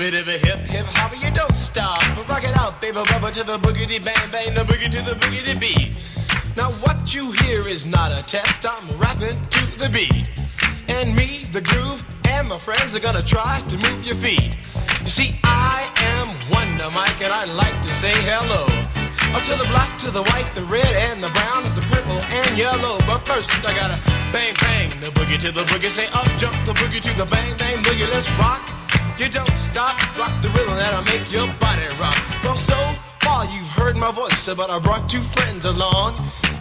bit of a hip hip hopper, you don't stop. Rock it out, baby, rubber to the boogity bang bang, the boogie to the boogity beat. Now what you hear is not a test, I'm rapping to the beat. And me, the groove, and my friends are gonna try to move your feet. You see, I am Wonder Mike, and I like to say hello. Up to the black, to the white, the red, and the brown, the purple, and yellow. But first, I gotta bang, bang, the boogie to the boogie. Say up, jump the boogie to the bang, bang, boogie. Let's rock. You don't stop, rock the rhythm that'll make your body rock. Well, so far you've heard my voice, but I brought two friends along.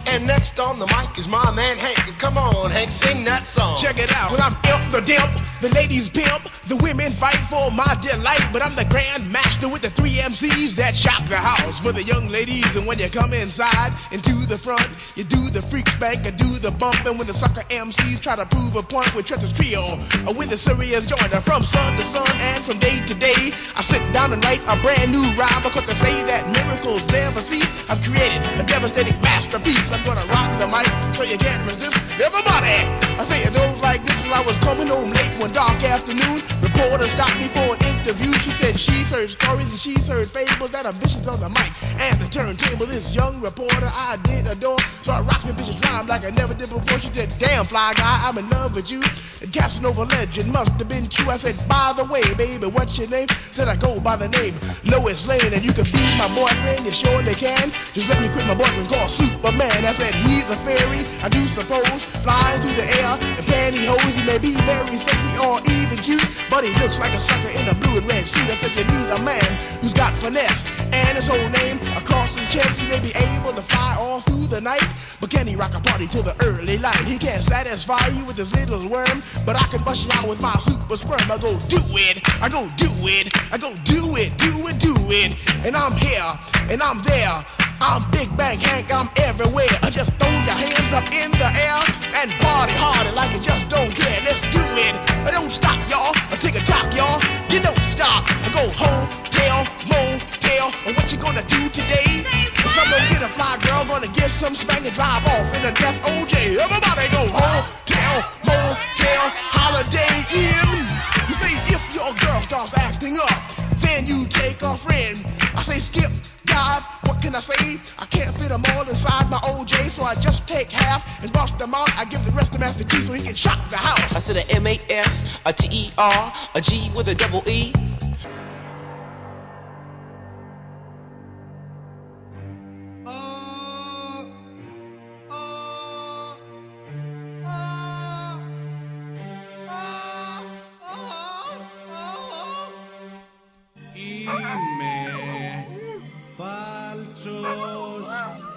And next on the mic is my man Hank. Come on, Hank, sing that song. Check it out. Well, I'm Imp the Dimp, the ladies pimp, the women fight for my delight. But I'm the grand master with the 3 MCs that shock the house for the young ladies. And when you come inside into the front, you do the freak spank, I do the bump. And when the sucker MCs try to prove a point with Treacher's Trio, or when the serious joiner from sun to sun and from day to day, I sit down and write a brand new rhyme because they say that miracles never cease. I've created a devastating masterpiece. I'm gonna rock the mic so you can't resist. Everybody, I say it goes like this. When I was coming home late one dark afternoon, reporter stopped me for an interview. She said she's heard stories and she's heard fables that are vicious on the mic and the turntable. This young reporter I did adore, so I rocked the vicious rhyme like I never did before. She said, damn fly guy, I'm in love with you. And Casanova legend must have been true. I said, by the way, baby, what's your name? Said I go by the name Lois Lane, and you can be my boyfriend, you surely can. Just let me quit my boyfriend called Superman. I said, he's a fairy, I do suppose, flying through the air in pantyhose. He may be very sexy or even cute, but he looks like a sucker in a blue and red suit. I said, you need a man who's got finesse, and his whole name across his chest. He may be able to fly all through the night, but can he rock a party till the early light? He can't satisfy you with his little worm, but I can bust you out with my super sperm. I go do it, I go do it, I go do it, do it, do it. And I'm here, and I'm there. I'm Big Bang Hank, I'm everywhere. Just throw your hands up in the air and party harder like you just don't care. Let's do it. Don't stop, y'all. Take a talk, y'all. You don't stop. I go hotel, motel. And what you gonna do today? Some gonna get a fly girl, gonna get some spank and drive off in a death OJ. Everybody go hotel, motel, Holiday Inn. You say if your girl starts acting up, then you take a friend. I say skip, dive, what can I say? I can't fit them all inside my OJ, so I just take half and bust them out. I give the rest to Master G so he can shock the house. I said a M-A-S, a T-E-R, a G with a double E.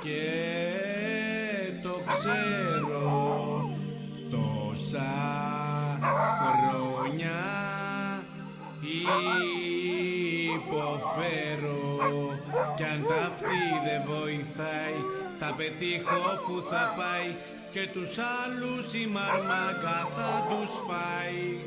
Και το ξέρω τόσα χρόνια υποφέρω κι αν ταύτη δεν βοηθάει θα πετύχω που θα πάει και τους άλλους η μαρμάκα θα τους φάει.